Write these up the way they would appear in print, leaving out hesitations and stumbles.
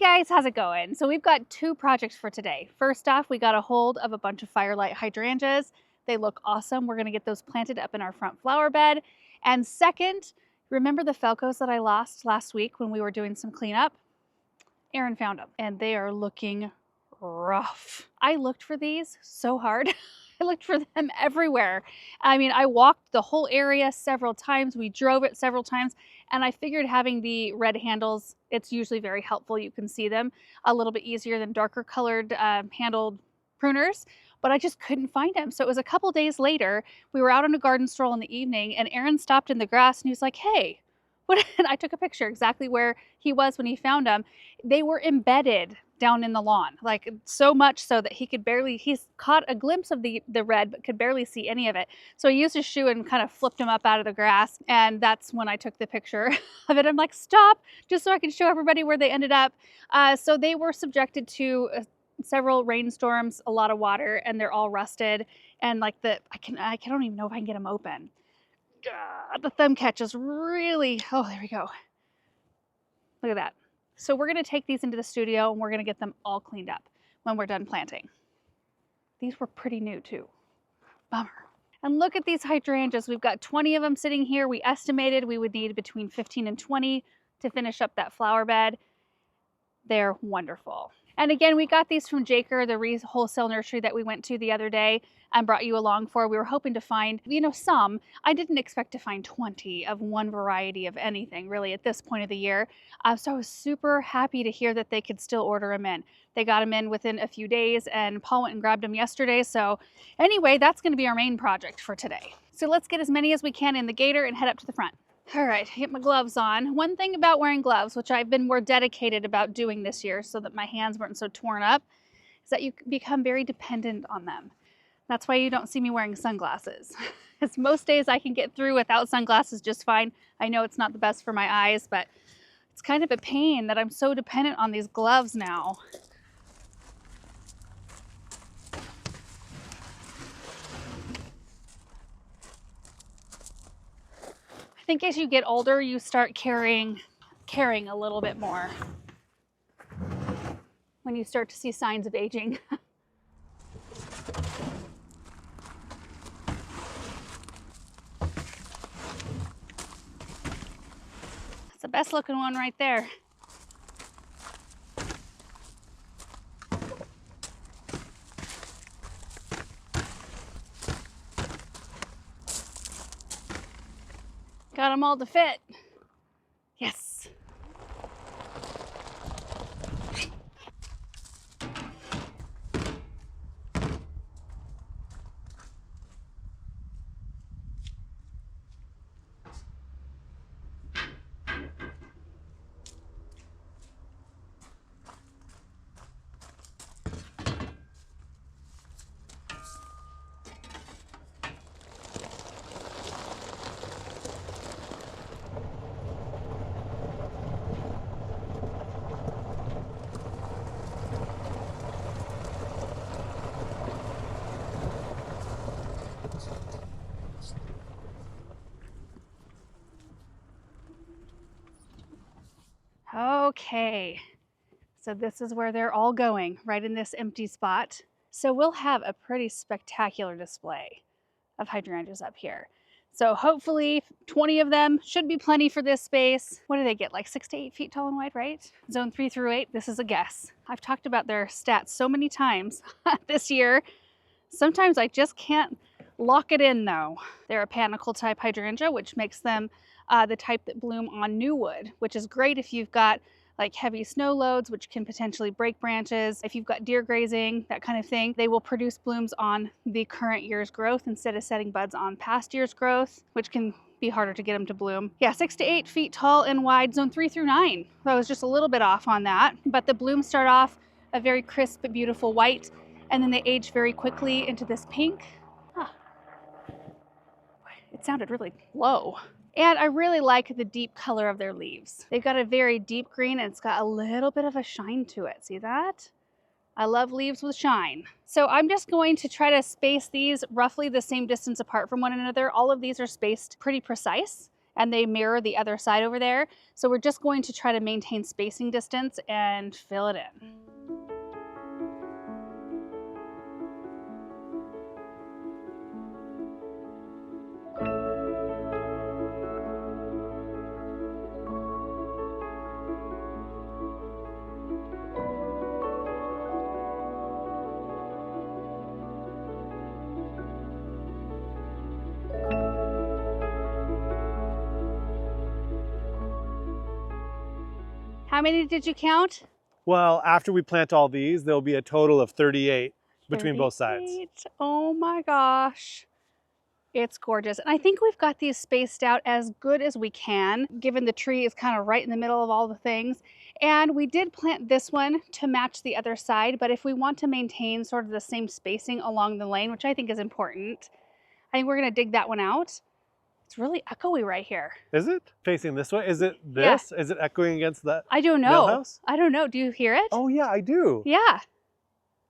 guys, how's it going? So we've got two projects for today. First off, we got a hold of a bunch of firelight hydrangeas. They look awesome. We're gonna get those planted up in our front flower bed. And second, remember the Falcos that I lost last week when we were doing some cleanup? Erin found them and they are looking rough. I looked for these so hard. I looked for them everywhere. I mean, I walked the whole area several times. We drove it several times, and I figured having the red handles, it's usually very helpful. You can see them a little bit easier than darker colored handled pruners, but I just couldn't find them. So it was a couple days later, we were out on a garden stroll in the evening, and Aaron stopped in the grass and he was like, hey, what? And I took a picture exactly where he was when he found them. They were embedded down in the lawn, like so much so that he's caught a glimpse of the red, but could barely see any of it. So he used his shoe and kind of flipped him up out of the grass. And that's when I took the picture of it. I'm like, stop, just so I can show everybody where they ended up. So they were subjected to several rainstorms, a lot of water, and they're all rusted. And like I don't even know if I can get them open. The thumb catch is really, oh, there we go. Look at that. So we're going to take these into the studio and we're going to get them all cleaned up when we're done planting. These were pretty new too. Bummer. And look at these hydrangeas. We've got 20 of them sitting here. We estimated we would need between 15 and 20 to finish up that flower bed. They're wonderful. And again, we got these from Jaker, the wholesale nursery that we went to the other day and brought you along for. We were hoping to find, some. I didn't expect to find 20 of one variety of anything really at this point of the year. So I was super happy to hear that they could still order them in. They got them in within a few days and Paul went and grabbed them yesterday. So anyway, that's going to be our main project for today. So let's get as many as we can in the gator and head up to the front. All right, get my gloves on. One thing about wearing gloves, which I've been more dedicated about doing this year so that my hands weren't so torn up, is that you become very dependent on them. That's why you don't see me wearing sunglasses. Because most days I can get through without sunglasses just fine. I know it's not the best for my eyes, but it's kind of a pain that I'm so dependent on these gloves now. I think as you get older, you start caring a little bit more when you start to see signs of aging. That's the best looking one right there. Got them all to fit. Yes. Okay, so this is where they're all going, right in this empty spot. So we'll have a pretty spectacular display of hydrangeas up here. So hopefully 20 of them should be plenty for this space. What do they get, like 6 to 8 feet tall and wide, right? Zone 3 through 8, this is a guess. I've talked about their stats so many times this year. Sometimes I just can't lock it in though. They're a panicle type hydrangea, which makes them the type that bloom on new wood, which is great if you've got like heavy snow loads, which can potentially break branches. If you've got deer grazing, that kind of thing, they will produce blooms on the current year's growth instead of setting buds on past year's growth, which can be harder to get them to bloom. Yeah, 6 to 8 feet tall and wide, zone 3 through 9. So I was just a little bit off on that, but the blooms start off a very crisp but beautiful white, and then they age very quickly into this pink. It sounded really low. And I really like the deep color of their leaves. They've got a very deep green and it's got a little bit of a shine to it. See that? I love leaves with shine. So I'm just going to try to space these roughly the same distance apart from one another. All of these are spaced pretty precise. and they mirror the other side over there. So we're just going to try to maintain spacing distance and fill it in. How many did you count? Well, after we plant all these, there'll be a total of 38 between both sides. 38. Oh my gosh. It's gorgeous. And I think we've got these spaced out as good as we can, given the tree is kind of right in the middle of all the things. And we did plant this one to match the other side, but if we want to maintain sort of the same spacing along the lane, which I think is important, I think we're gonna dig that one out. It's really echoey right here. Is it? Facing this way? Is it this? Yeah. Is it echoing against that I don't know. mail house? I don't know. Do you hear it? Oh yeah, I do. Yeah.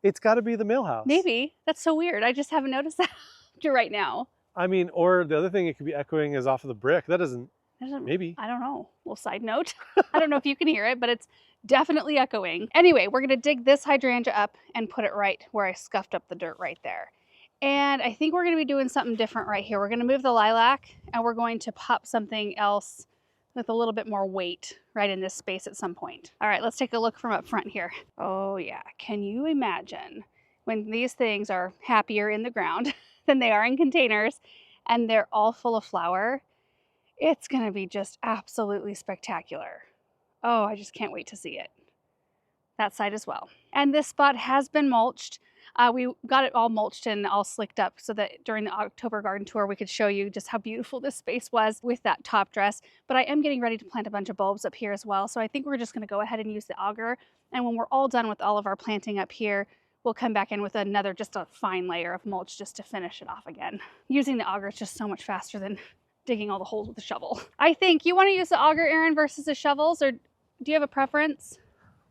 It's gotta be the mail house. Maybe. That's so weird. I just haven't noticed that to right now. I mean, or the other thing it could be echoing is off of the brick. That doesn't, maybe. I don't know. Little side note. I don't know if you can hear it, but it's definitely echoing. Anyway, we're gonna dig this hydrangea up and put it right where I scuffed up the dirt right there. And I think we're gonna be doing something different right here. We're gonna move the lilac and we're going to pop something else with a little bit more weight right in this space at some point. All right, let's take a look from up front here. Oh yeah, can you imagine when these things are happier in the ground than they are in containers and they're all full of flower? It's gonna be just absolutely spectacular. Oh, I just can't wait to see it. That side as well. And this spot has been mulched. We got it all mulched and all slicked up so that during the October garden tour, we could show you just how beautiful this space was with that top dress. But I am getting ready to plant a bunch of bulbs up here as well. So I think we're just gonna go ahead and use the auger. And when we're all done with all of our planting up here, we'll come back in with another, just a fine layer of mulch just to finish it off again. Using the auger is just so much faster than digging all the holes with a shovel. I think you wanna use the auger, Erin, versus the shovels, or do you have a preference?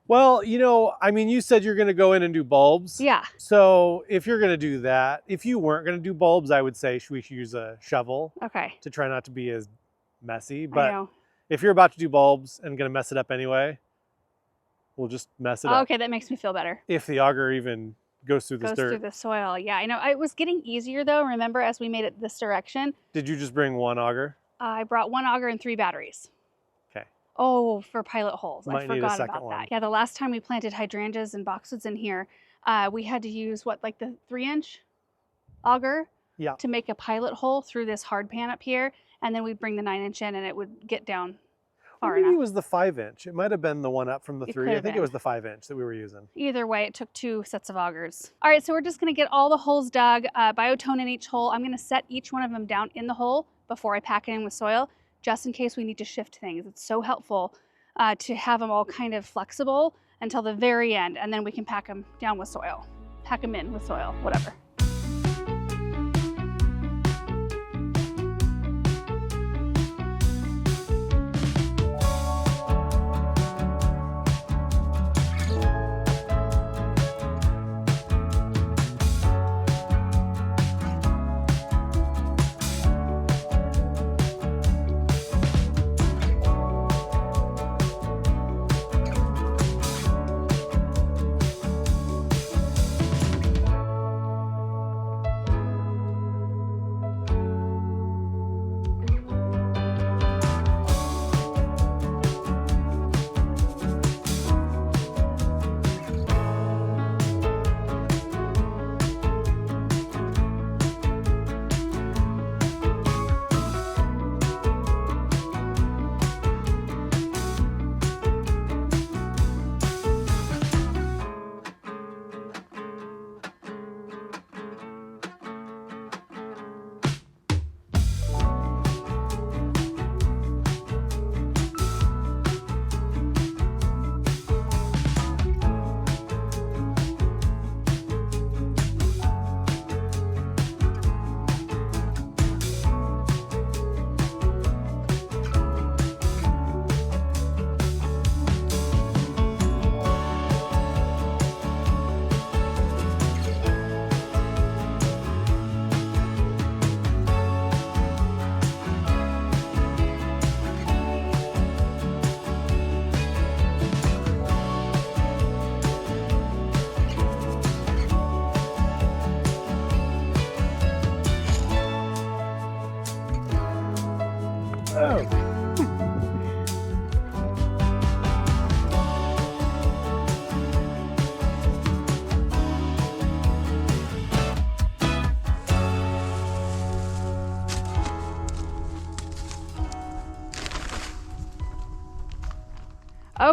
Well, you know, I mean, you said you're going to go in and do bulbs. Yeah. So if you're going to do that, if you weren't going to do bulbs, I would say we should use a shovel. Okay. To try not to be as messy. But if you're about to do bulbs and going to mess it up anyway, we'll just mess it up. Okay, that makes me feel better. If the auger even goes through this dirt. Goes through the soil. Yeah, I know. It was getting easier though. Remember, as we made it this direction. Did you just bring one auger? I brought one auger and 3 batteries. Okay. Oh, for pilot holes. I forgot about one. that. Yeah, the last time we planted hydrangeas and boxwoods in here, we had to use what, like the 3-inch auger to make a pilot hole through this hard pan up here. And then we'd bring the 9-inch in and it would get down far enough. Maybe it was the 5-inch. It might have been the one up from the 3. I think it was the 5-inch that we were using. Either way, it took 2 sets of augers. All right, so we're just gonna get all the holes dug, biotone in each hole. I'm gonna set each one of them down in the hole before I pack it in with soil, just in case we need to shift things. It's so helpful to have them all kind of flexible until the very end, and then we can pack them down with soil. Pack them in with soil, whatever.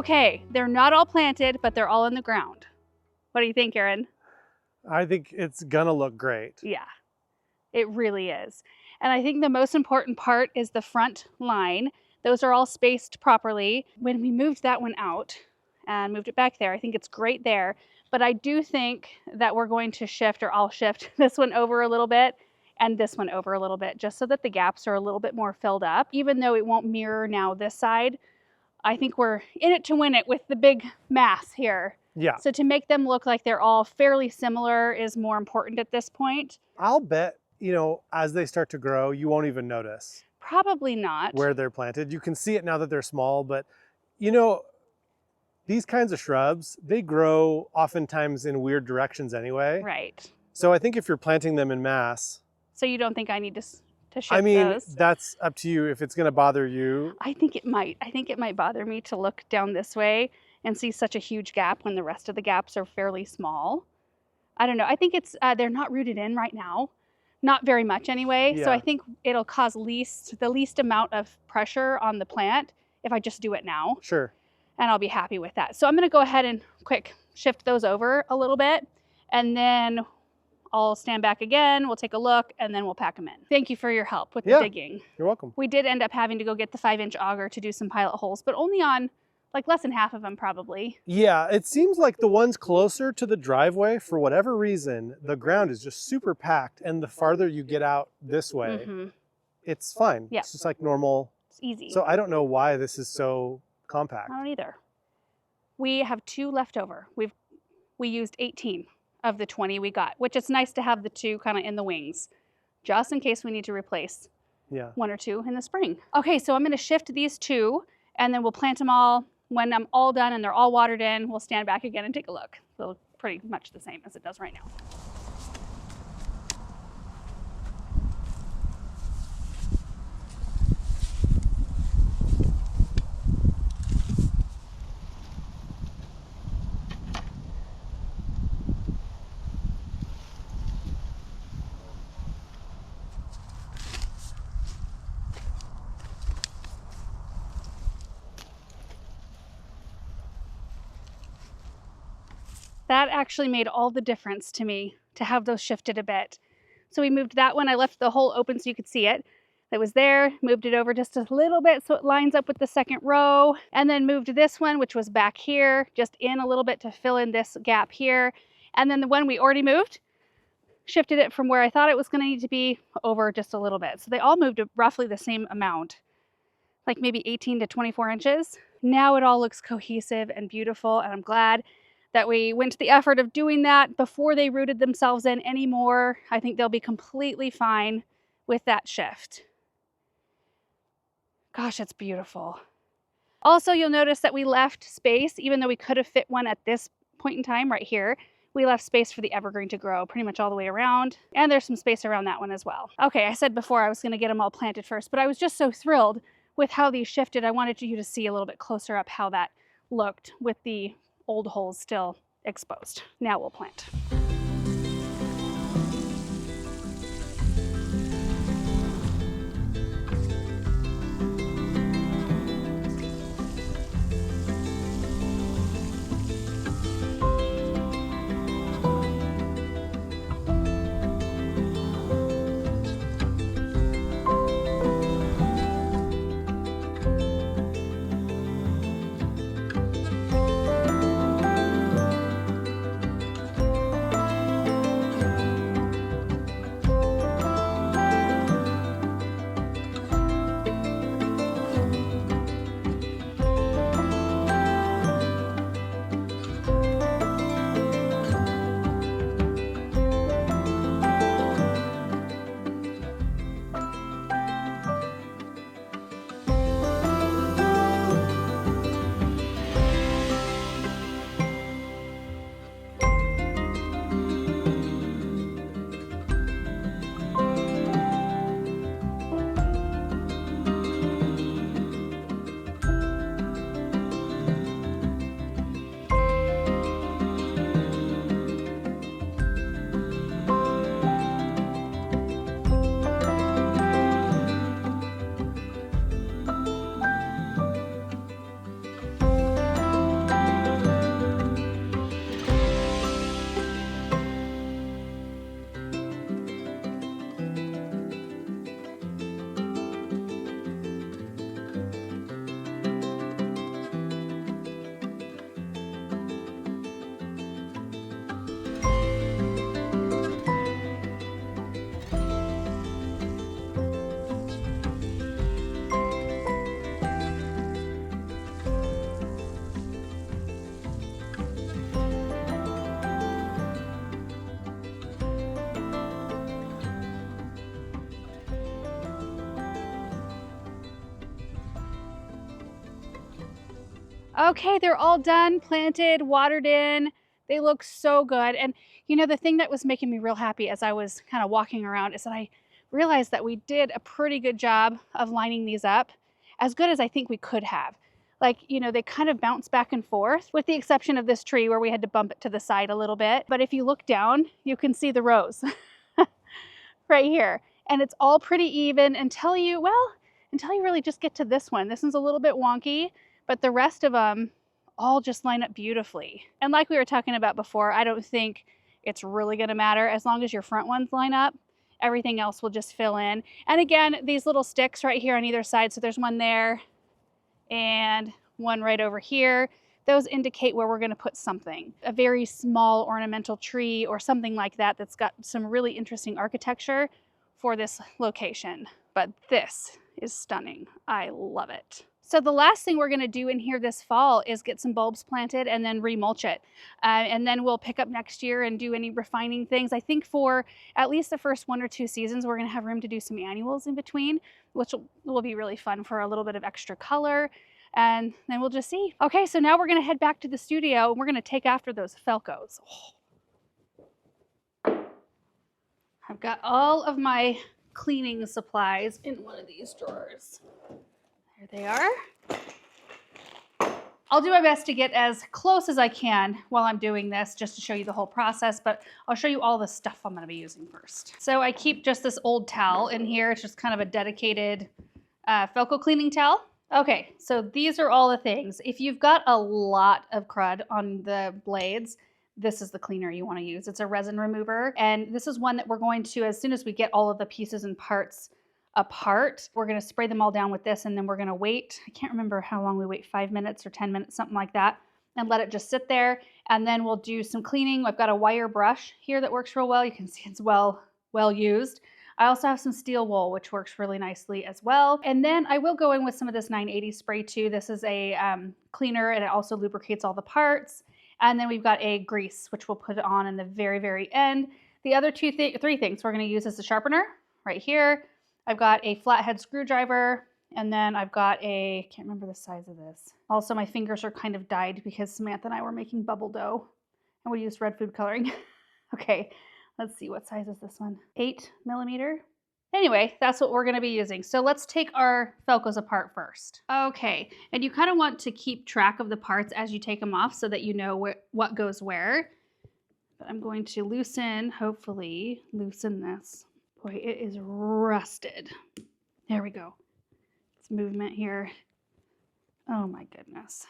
Okay, they're not all planted, but they're all in the ground. What do you think, Erin? I think it's gonna look great. Yeah, it really is. And I think the most important part is the front line. Those are all spaced properly. When we moved that one out and moved it back there, I think it's great there. But I do think that we're going to shift, or I'll shift this one over a little bit and this one over a little bit, just so that the gaps are a little bit more filled up. Even though it won't mirror now this side, I think we're in it to win it with the big mass here. Yeah. So to make them look like they're all fairly similar is more important at this point. I'll bet, you know, as they start to grow, you won't even notice. Probably not. Where they're planted. You can see it now that they're small, but you know, these kinds of shrubs, they grow oftentimes in weird directions anyway. Right. So I think if you're planting them in mass. So you don't think I need to shift I mean, those? that's up to you if it's going to bother you. I think it might. I think it might bother me to look down this way and see such a huge gap when the rest of the gaps are fairly small. I don't know. I think it's they're not rooted in right now. Not very much anyway. Yeah. So I think it'll cause the least amount of pressure on the plant if I just do it now. Sure. And I'll be happy with that. So I'm going to go ahead and quick shift those over a little bit, and then I'll stand back again, we'll take a look, and then we'll pack them in. Thank you for your help with the digging. You're welcome. We did end up having to go get the 5-inch auger to do some pilot holes, but only on like less than half of them probably. Yeah, it seems like the ones closer to the driveway, for whatever reason, the ground is just super packed, and the farther you get out this way, it's fine. Yeah. It's just like normal. It's easy. So I don't know why this is so compact. I don't either. We have 2 left over. We used 18 of the 20 we got, which it's nice to have the 2 kind of in the wings, just in case we need to replace 1 or 2 in the spring. Okay, so I'm going to shift these 2, and then we'll plant them all. When I'm all done and they're all watered in, we'll stand back again and take a look. They'll look pretty much the same as it does right now. That actually made all the difference to me to have those shifted a bit. So we moved that one. I left the hole open so you could see it. It was there, moved it over just a little bit so it lines up with the second row, and then moved this one, which was back here, just in a little bit to fill in this gap here. And then the one we already moved, shifted it from where I thought it was going to need to be over just a little bit. So they all moved roughly the same amount, like maybe 18 to 24 inches. Now it all looks cohesive and beautiful, and I'm glad that we went to the effort of doing that before they rooted themselves in anymore. I think they'll be completely fine with that shift. Gosh, it's beautiful. Also, you'll notice that we left space, even though we could have fit one at this point in time right here. We left space for the evergreen to grow pretty much all the way around, and there's some space around that one as well. Okay, I said before I was going to get them all planted first, but I was just so thrilled with how these shifted. I wanted you to see a little bit closer up how that looked with the old holes still exposed. Now we'll plant. Okay, they're all done, planted, watered in. They look so good. And you know, the thing that was making me real happy as I was kind of walking around is that I realized that we did a pretty good job of lining these up, as good as I think we could have. Like, you know, they kind of bounce back and forth, with the exception of this tree where we had to bump it to the side a little bit. But if you look down, you can see the rows right here. And it's all pretty even until you really just get to this one. This one's a little bit wonky, but the rest of them all just line up beautifully. And like we were talking about before, I don't think it's really gonna matter as long as your front ones line up. Everything else will just fill in. And again, these little sticks right here on either side, so there's one there and one right over here. Those indicate where we're gonna put something. A very small ornamental tree or something like that that's got some really interesting architecture for this location. But this is stunning. I love it. So the last thing we're gonna do in here this fall is get some bulbs planted and then remulch it. And then we'll pick up next year and do any refining things. I think for at least the first 1 or 2 seasons, we're gonna have room to do some annuals in between, which will be really fun for a little bit of extra color. And then we'll just see. Okay, so now we're gonna head back to the studio and we're gonna take after those Felcos. Oh. I've got all of my cleaning supplies in one of these drawers. There they are. I'll do my best to get as close as I can while I'm doing this, just to show you the whole process, but I'll show you all the stuff I'm gonna be using first. So I keep just this old towel in here. It's just kind of a dedicated Felco cleaning towel. Okay, so these are all the things. If you've got a lot of crud on the blades, this is the cleaner you want to use. It's a resin remover, and this is one that we're going to, as soon as we get all of the pieces and parts apart, we're going to spray them all down with this, and then we're going to wait. I can't remember how long we wait, 5 minutes or 10 minutes, something like that, and let it just sit there, and then we'll do some cleaning. I've got a wire brush here that works real well. You can see it's well used. I also have some steel wool, which works really nicely as well. And then I will go in with some of this 980 spray too. This is a cleaner, and it also lubricates all the parts. And then we've got a grease, which we'll put on in the very, very end. The other three things we're going to use is the sharpener right here. I've got a flathead screwdriver, and then I've got a, can't remember the size of this. Also, my fingers are kind of dyed because Samantha and I were making bubble dough, and we used red food coloring. Okay, let's see, what size is this one? 8 millimeter. Anyway, that's what we're going to be using. So let's take our Felcos apart first. Okay, and you kind of want to keep track of the parts as you take them off so that you know what goes where. But I'm going to hopefully loosen this. Boy, it is rusted. There we go. It's movement here. Oh my goodness.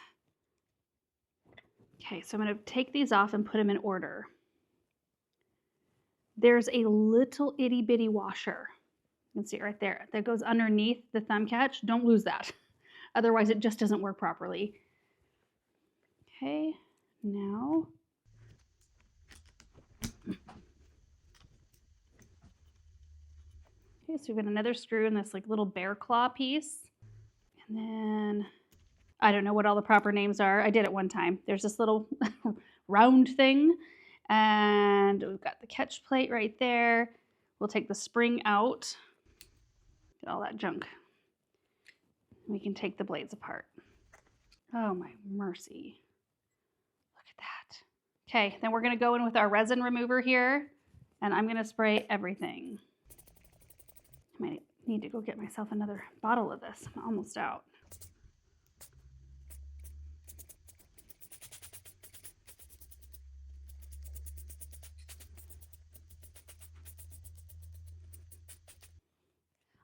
Okay, so I'm going to take these off and put them in order. There's a little itty bitty washer. You can see it right there. That goes underneath the thumb catch. Don't lose that. Otherwise, it just doesn't work properly. Okay, now. Okay, so we've got another screw in this like little bear claw piece. And then, I don't know what all the proper names are. I did it one time. There's this little round thing. And we've got the catch plate right there. We'll take the spring out. Get all that junk. We can take the blades apart. Oh my mercy. Look at that. Okay, then we're gonna go in with our resin remover here, and I'm gonna spray everything. I might need to go get myself another bottle of this. I'm almost out.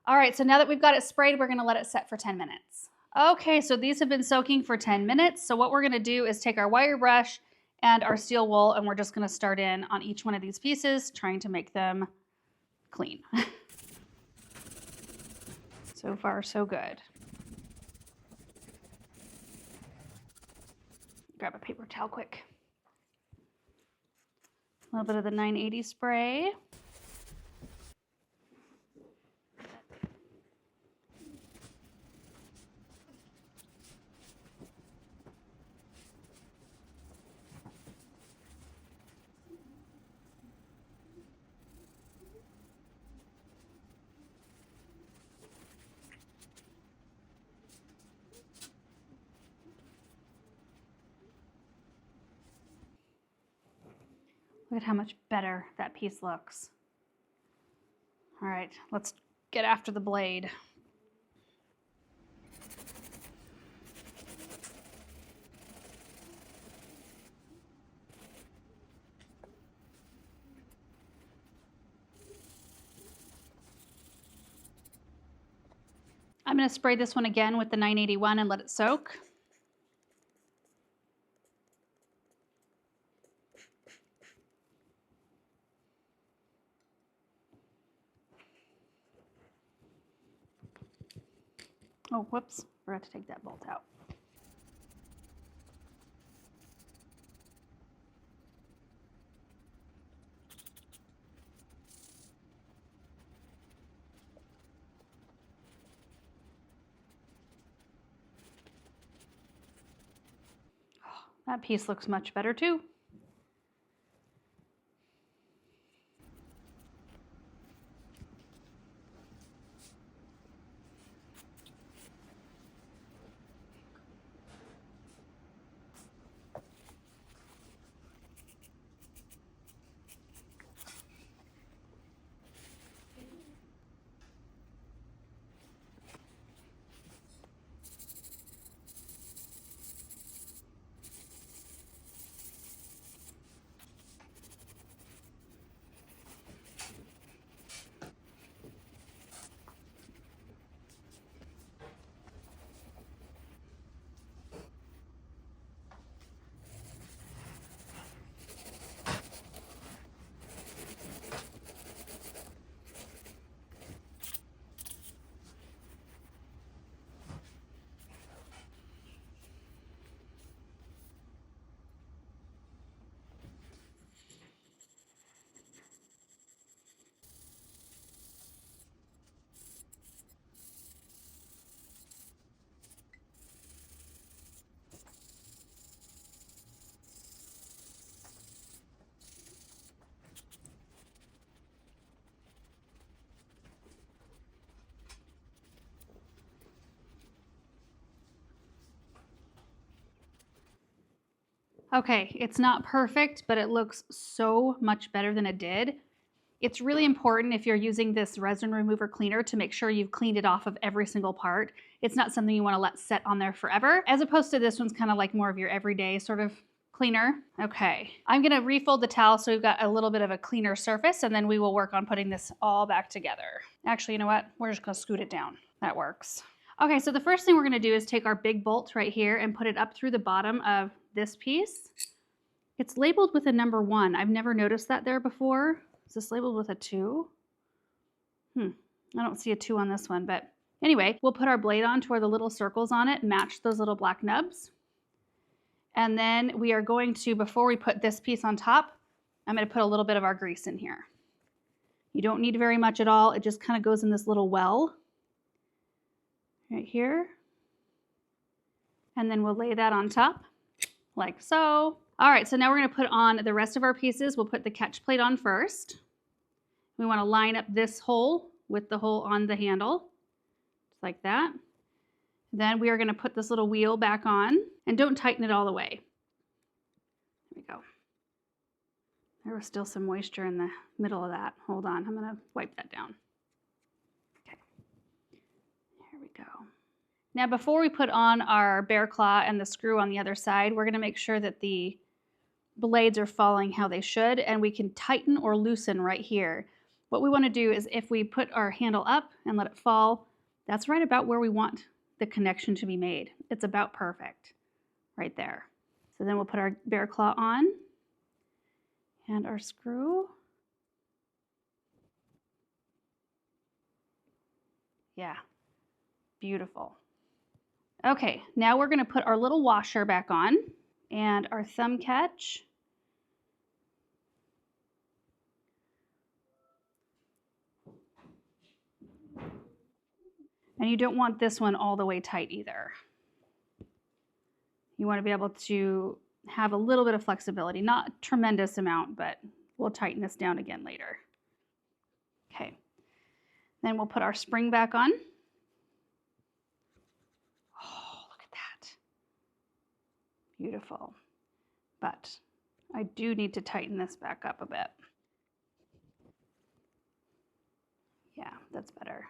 All right, so now that we've got it sprayed, we're gonna let it set for 10 minutes. Okay, so these have been soaking for 10 minutes. So what we're gonna do is take our wire brush and our steel wool, and we're just gonna start in on each one of these pieces, trying to make them clean. So far, so good. Grab a paper towel quick. A little bit of the 980 spray. Look at how much better that piece looks. All right, let's get after the blade. I'm going to spray this one again with the 981 and let it soak. Oh, whoops, forgot to take that bolt out. That piece looks much better too. Okay, it's not perfect, but it looks so much better than it did. It's really important if you're using this resin remover cleaner to make sure you've cleaned it off of every single part. It's not something you want to let set on there forever, as opposed to this one's kind of like more of your everyday sort of cleaner. Okay, I'm gonna refold the towel so we've got a little bit of a cleaner surface, and then we will work on putting this all back together. Actually, you know what? We're just gonna scoot it down. That works. Okay, so the first thing we're gonna do is take our big bolt right here and put it up through the bottom of this piece. It's labeled with a number 1. I've never noticed that there before. Is this labeled with a 2? I don't see a 2 on this one, but anyway, we'll put our blade on to where the little circles on it match those little black nubs. And then we are going to, before we put this piece on top, I'm going to put a little bit of our grease in here. You don't need very much at all. It just kind of goes in this little well right here. And then we'll lay that on top like so. All right, so now we're going to put on the rest of our pieces. We'll put the catch plate on first. We want to line up this hole with the hole on the handle, just like that. Then we are going to put this little wheel back on, and don't tighten it all the way. There we go. There was still some moisture in the middle of that. Hold on, I'm going to wipe that down. Okay, here we go. Now before we put on our bear claw and the screw on the other side, we're going to make sure that the blades are following how they should, and we can tighten or loosen right here. What we want to do is if we put our handle up and let it fall, that's right about where we want the connection to be made. It's about perfect right there. So then we'll put our bear claw on and our screw. Yeah, beautiful. Okay, now we're going to put our little washer back on and our thumb catch. And you don't want this one all the way tight either. You want to be able to have a little bit of flexibility, not a tremendous amount, but we'll tighten this down again later. Okay, then we'll put our spring back on. Oh, look at that. Beautiful. But I do need to tighten this back up a bit. Yeah, that's better.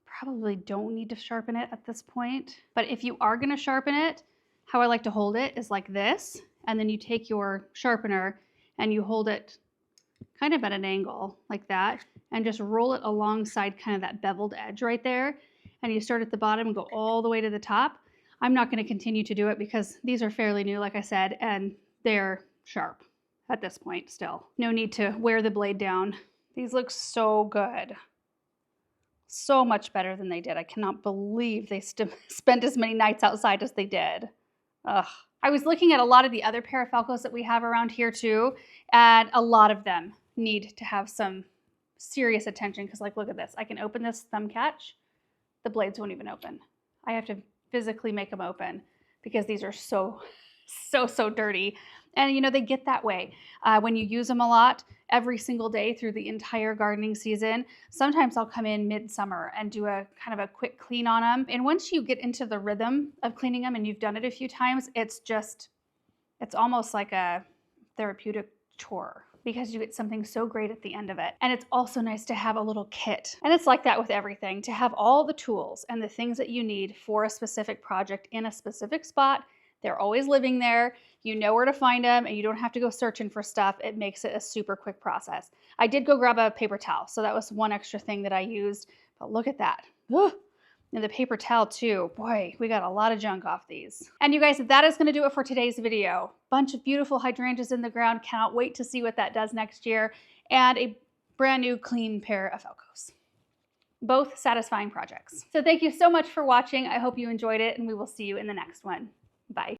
Probably don't need to sharpen it at this point, but if you are going to sharpen it, how I like to hold it is like this, and then you take your sharpener and you hold it kind of at an angle like that, and just roll it alongside kind of that beveled edge right there, and you start at the bottom and go all the way to the top. I'm not going to continue to do it because these are fairly new, like I said, and they're sharp at this point still. No need to wear the blade down. These look so good. So much better than they did. I cannot believe they spent as many nights outside as they did. Ugh. I was looking at a lot of the other parafalcos that we have around here too, and a lot of them need to have some serious attention because, like, look at this. I can open this thumb catch. The blades won't even open. I have to physically make them open because these are so dirty. And you know, they get that way when you use them a lot every single day through the entire gardening season. Sometimes I'll come in midsummer and do a kind of a quick clean on them. And once you get into the rhythm of cleaning them and you've done it a few times, it's almost like a therapeutic chore because you get something so great at the end of it. And it's also nice to have a little kit. And it's like that with everything, to have all the tools and the things that you need for a specific project in a specific spot. They're always living there. You know where to find them and you don't have to go searching for stuff. It makes it a super quick process. I did go grab a paper towel, so that was one extra thing that I used, but look at that. Ugh. And the paper towel too. Boy, we got a lot of junk off these. And you guys, that is gonna do it for today's video. Bunch of beautiful hydrangeas in the ground. Cannot wait to see what that does next year. And a brand new clean pair of falcos. Both satisfying projects. So thank you so much for watching. I hope you enjoyed it and we will see you in the next one. Bye.